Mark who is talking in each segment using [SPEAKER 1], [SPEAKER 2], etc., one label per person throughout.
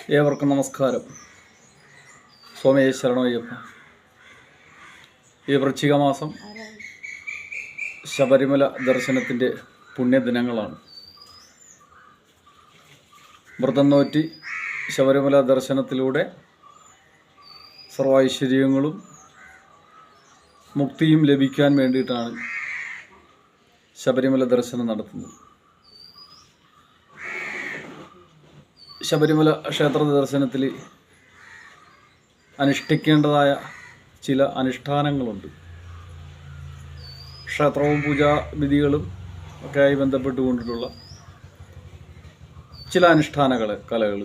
[SPEAKER 1] ഏവർക്കും നമസ്കാരം. സ്വാമിയെ ശരണമയ്യപ്പ. ഈ വൃശ്ചിക മാസം ശബരിമല ദർശനത്തിൻ്റെ പുണ്യദിനങ്ങളാണ്. വ്രതം നോറ്റി ശബരിമല ദർശനത്തിലൂടെ സർവൈശ്വര്യങ്ങളും മുക്തിയും ലഭിക്കാൻ വേണ്ടിയിട്ടാണ് ശബരിമല ദർശനം നടത്തുന്നത്. ശബരിമല ക്ഷേത്ര ദർശനത്തിൽ അനുഷ്ഠിക്കേണ്ടതായ ചില അനുഷ്ഠാനങ്ങളുണ്ട്. ക്ഷേത്രവും പൂജാവിധികളും ഒക്കെയായി ബന്ധപ്പെട്ടുകൊണ്ടിട്ടുള്ള ചില കലകൾ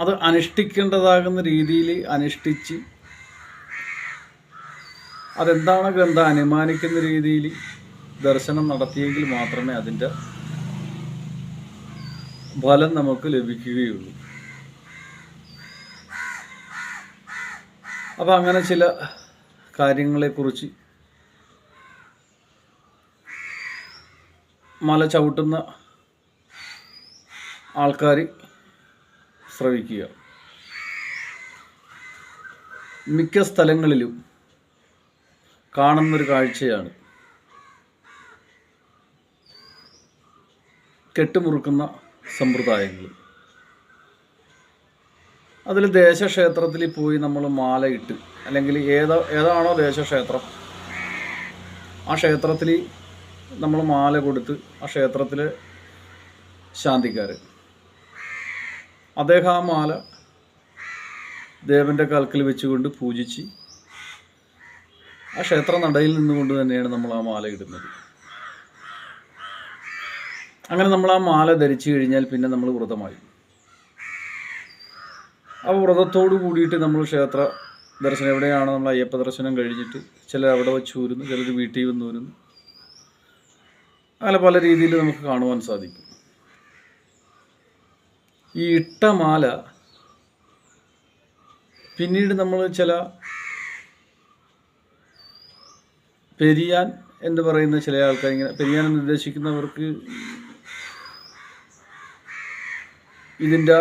[SPEAKER 1] അത് അനുഷ്ഠിക്കേണ്ടതാകുന്ന രീതിയിൽ അനുഷ്ഠിച്ച് അതെന്താണ് ഗ്രന്ഥം അനുമാനിക്കുന്ന രീതിയിൽ ദർശനം നടത്തിയെങ്കിൽ മാത്രമേ അതിൻ്റെ ഫലം നമുക്ക് ലഭിക്കുകയുള്ളൂ. അപ്പം അങ്ങനെ ചില കാര്യങ്ങളെക്കുറിച്ച് മല ചവിട്ടുന്ന ആൾക്കാർ ശ്രവിക്കുക. മിക്ക സ്ഥലങ്ങളിലും കാണുന്നൊരു കാഴ്ചയാണ് കെട്ടുമുറുക്കുന്ന സമ്പ്രദായങ്ങൾ. അതിൽ ദേശക്ഷേത്രത്തിൽ പോയി നമ്മൾ മാലയിട്ട്, അല്ലെങ്കിൽ ഏതാണോ ദേശക്ഷേത്രം ആ ക്ഷേത്രത്തിൽ നമ്മൾ മാല കൊടുത്ത് ആ ക്ഷേത്രത്തിലെ ശാന്തിക്കാരൻ അദ്ദേഹം ആ മാല ദേവൻ്റെ കാൽക്കൽ വെച്ചുകൊണ്ട് പൂജിച്ച് ആ ക്ഷേത്ര നടയിൽ നിന്നുകൊണ്ട് തന്നെയാണ് നമ്മൾ ആ മാല ഇടുന്നത്. അങ്ങനെ നമ്മൾ ആ മാല ധരിച്ചു കഴിഞ്ഞാൽ പിന്നെ നമ്മൾ വ്രതമായി. ആ വ്രതത്തോട് കൂടിയിട്ട് നമ്മൾ ക്ഷേത്ര ദർശനം എവിടെയാണ് നമ്മൾ അയ്യപ്പ ദർശനം കഴിഞ്ഞിട്ട് ചിലർ അവിടെ വെച്ച് ഊരുന്നു, ചിലർ വീട്ടിൽ വന്ന് ഊരുന്നു. അങ്ങനെ പല രീതിയിൽ നമുക്ക് കാണുവാൻ സാധിക്കും. ഈ ഇട്ട മാല പിന്നീട് നമ്മൾ ചില പെരിയാൻ എന്ന് പറയുന്ന ചില ആൾക്കാർ, ഇങ്ങനെ പെരിയാൻ എന്ന് ഉദ്ദേശിക്കുന്നവർക്ക് ഇതിൻ്റെ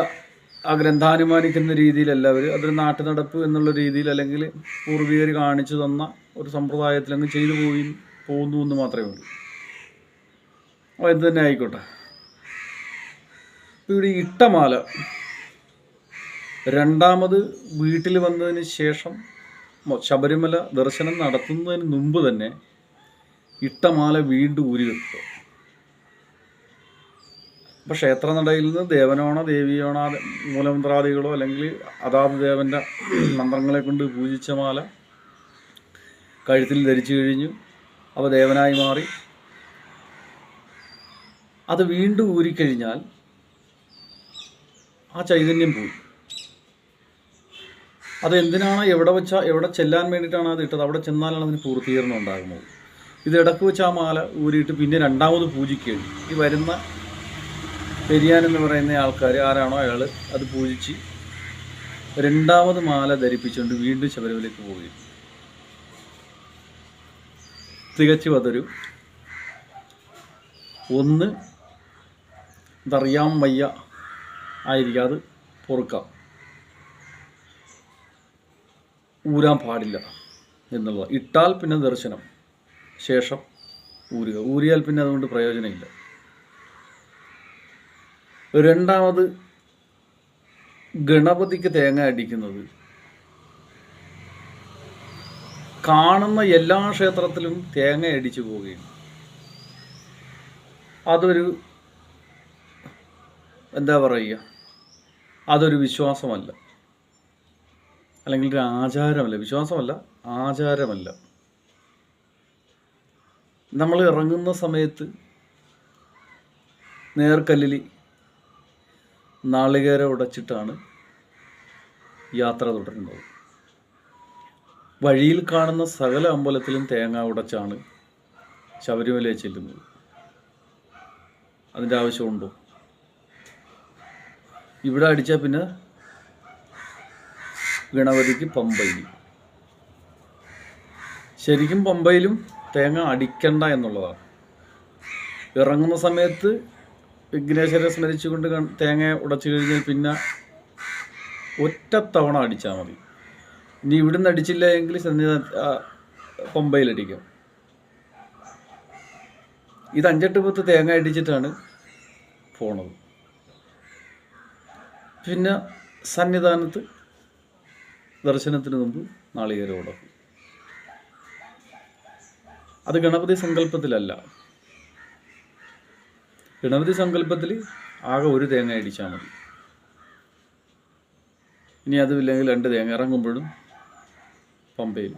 [SPEAKER 1] ആ ഗ്രന്ഥാനുമാനിക്കുന്ന രീതിയിലല്ല, അവർ അതൊരു നാട്ടു നടപ്പ് എന്നുള്ള രീതിയിൽ, അല്ലെങ്കിൽ പൂർവികർ കാണിച്ചു തന്ന ഒരു സമ്പ്രദായത്തിൽ അങ്ങ് ചെയ്തു പോകുന്നു എന്ന് മാത്രമേ ഉള്ളൂ. അപ്പോൾ എന്ത് തന്നെ ആയിക്കോട്ടെ, ഇവിടെ ഇട്ടമാല രണ്ടാമത് വീട്ടിൽ വന്നതിന് ശേഷം ശബരിമല ദർശനം നടത്തുന്നതിന് മുമ്പ് തന്നെ ഇട്ടമാല വീണ്ടും ഊരി വെക്കുക. അപ്പോൾ ക്ഷേത്രനടയിൽ നിന്ന് ദേവനാണോ ദേവിയാണോ മൂലമന്ത്രാദികളോ അല്ലെങ്കിൽ അതാത് ദേവൻ്റെ മന്ത്രങ്ങളെ കൊണ്ട് പൂജിച്ച മാല കഴുത്തിൽ ധരിച്ചു കഴിഞ്ഞു, അപ്പോൾ ദേവനായി മാറി. അത് വീണ്ടും ഊരിക്കഴിഞ്ഞാൽ ആ ചൈതന്യം പോയി. അതെന്തിനാണ് എവിടെ ചെല്ലാൻ വേണ്ടിയിട്ടാണ് അത് ഇട്ടത്, അവിടെ ചെന്നാലാണ് അതിന് പൂർത്തീകരണം ഉണ്ടാകുന്നത്. ഇത് ഇടക്ക് വെച്ച് ആ മാല ഊരിയിട്ട് പിന്നെ രണ്ടാമത് പൂജിക്കുകയാണ്. ഈ വരുന്ന പെരിയാൻ എന്ന് പറയുന്ന ആൾക്കാർ ആരാണോ അയാൾ അത് പൂജിച്ച് രണ്ടാമത് മാല ധരിപ്പിച്ചുകൊണ്ട് വീണ്ടും ശബരിമലയ്ക്ക് പോവുകയും. തികച്ചും അതൊരു ഒന്ന് ഇതറിയാൻ വയ്യ ആയിരിക്കാം, അത് പൊറുക്കാം, ഊരാൻ പാടില്ല എന്നുള്ളത്. ഇട്ടാൽ പിന്നെ ദർശനം, ശേഷം ഊരിയാൽ പിന്നെ അതുകൊണ്ട് പ്രയോജനമില്ല. രണ്ടാമത് ഗണപതിക്ക് തേങ്ങ അടിക്കുന്നത് കാണുന്ന എല്ലാ ക്ഷേത്രത്തിലും തേങ്ങ അടിച്ചു പോവുകയും അതൊരു എന്താ പറയുക, അതൊരു വിശ്വാസമല്ല, അല്ലെങ്കിൽ ഒരു ആചാരമല്ല. വിശ്വാസമല്ല, ആചാരമല്ല. നമ്മൾ ഇറങ്ങുന്ന സമയത്ത് നേർക്കല്ലിൽ നാളികേരം ഉടച്ചിട്ടാണ് യാത്ര തുടരുന്നത്. വഴിയിൽ കാണുന്ന സകല അമ്പലത്തിലും തേങ്ങ ഉടച്ചാണ് ശബരിമലയിൽ ചെല്ലുന്നത്. അതിൻ്റെ ആവശ്യമുണ്ടോ? ഇവിടെ അടിച്ചാൽ പിന്നെ ഗണപതിക്ക് പമ്പയിൽ. ശരിക്കും പമ്പയിലും തേങ്ങ അടിക്കണ്ട എന്നുള്ളതാണ്. ഇറങ്ങുന്ന സമയത്ത് വിഘ്നേശ്വരനെ സ്മരിച്ചുകൊണ്ട് തേങ്ങ ഉടച്ചു കഴിഞ്ഞാൽ പിന്നെ ഒറ്റത്തവണ അടിച്ചാൽ മതി. ഇനി ഇവിടുന്ന് അടിച്ചില്ല എങ്കിൽ പമ്പയിലടിക്കാം. ഇത് 5-8 പത്ത് തേങ്ങ അടിച്ചിട്ടാണ് പോണത്. പിന്നെ സന്നിധാനത്ത് ദർശനത്തിന് മുമ്പ് നാളികേരം ഉടക്കും. അത് ഗണപതി സങ്കല്പത്തിലല്ല. ഗണപതി സങ്കല്പത്തിൽ ആകെ ഒരു തേങ്ങ അടിച്ചാൽ മതി. ഇനി അതുമില്ലെങ്കിൽ 2 തേങ്ങ ഇറങ്ങുമ്പോഴും പമ്പയിൽ.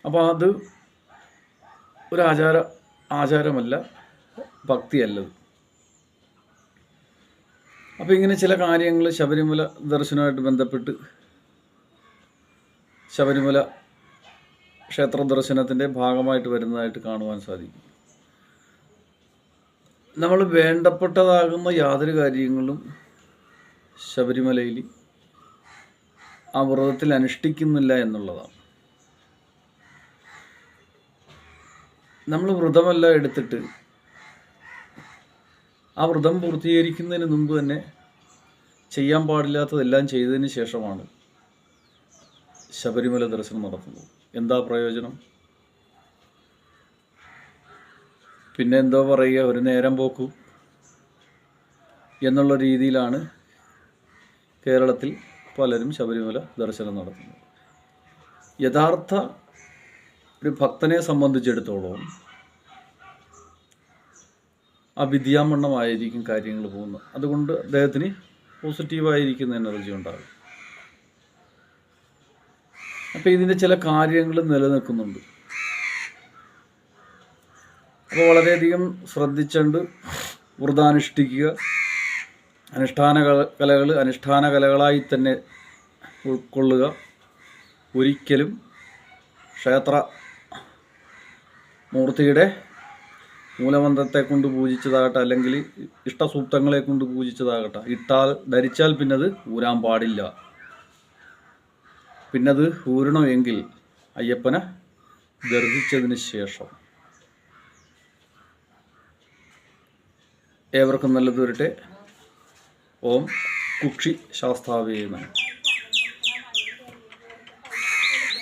[SPEAKER 1] അപ്പോൾ അത് ഒരു ആചാരമല്ല, ഭക്തിയല്ലത്. അപ്പോൾ ഇങ്ങനെ ചില കാര്യങ്ങൾ ശബരിമല ദർശനമായിട്ട് ബന്ധപ്പെട്ട് ശബരിമല ക്ഷേത്ര ദർശനത്തിൻ്റെ ഭാഗമായിട്ട് വരുന്നതായിട്ട് കാണുവാൻ സാധിക്കും. നമ്മൾ വേണ്ടപ്പെട്ടതാകുന്ന യാതൊരു കാര്യങ്ങളും ശബരിമലയിൽ ആ വ്രതത്തിൽ അനുഷ്ഠിക്കുന്നില്ല എന്നുള്ളതാണ്. നമ്മൾ വ്രതമെല്ലാം എടുത്തിട്ട് ആ വ്രതം പൂർത്തീകരിക്കുന്നതിന് മുമ്പ് തന്നെ ചെയ്യാൻ പാടില്ലാത്തതെല്ലാം ചെയ്തതിന് ശേഷമാണ് ശബരിമല ദർശനം നടത്തുന്നത്. എന്താ പ്രയോജനം? പിന്നെ എന്തോ പറയുക, ഒരു നേരം പോക്കു എന്നുള്ള രീതിയിലാണ് കേരളത്തിൽ പലരും ശബരിമല ദർശനം നടത്തുന്നത്. യഥാർത്ഥ ഒരു ഭക്തനെ സംബന്ധിച്ചിടത്തോളം അവിദ്യാമണ്ണമായിരിക്കും കാര്യങ്ങൾ പോകുന്നത്. അതുകൊണ്ട് അദ്ദേഹത്തിന് പോസിറ്റീവായിരിക്കുന്ന എനർജി ഉണ്ടാകും. അപ്പോൾ ഇതിൻ്റെ ചില കാര്യങ്ങൾ നിലനിൽക്കുന്നുണ്ട്. അപ്പോൾ വളരെയധികം ശ്രദ്ധിച്ചുകൊണ്ട് വ്രതാനുഷ്ഠിക്കുക. അനുഷ്ഠാന കലകളായി തന്നെ ഉൾക്കൊള്ളുക. ഒരിക്കലും ക്ഷേത്ര മൂർത്തിയുടെ മൂലമന്ത്രത്തെ കൊണ്ട് പൂജിച്ചതാകട്ടെ, അല്ലെങ്കിൽ ഇഷ്ടസൂക്തങ്ങളെ കൊണ്ട് പൂജിച്ചതാകട്ടെ, ധരിച്ചാൽ പിന്നത് ഊരാൻ പാടില്ല. പിന്നത് ഊരണമെങ്കിൽ അയ്യപ്പനെ ദർശിച്ചതിന് ശേഷം. ഏവർക്കും നല്ലത് വരട്ടെ. ഓം കുക്ഷി ശാസ്താവേ നമഃ.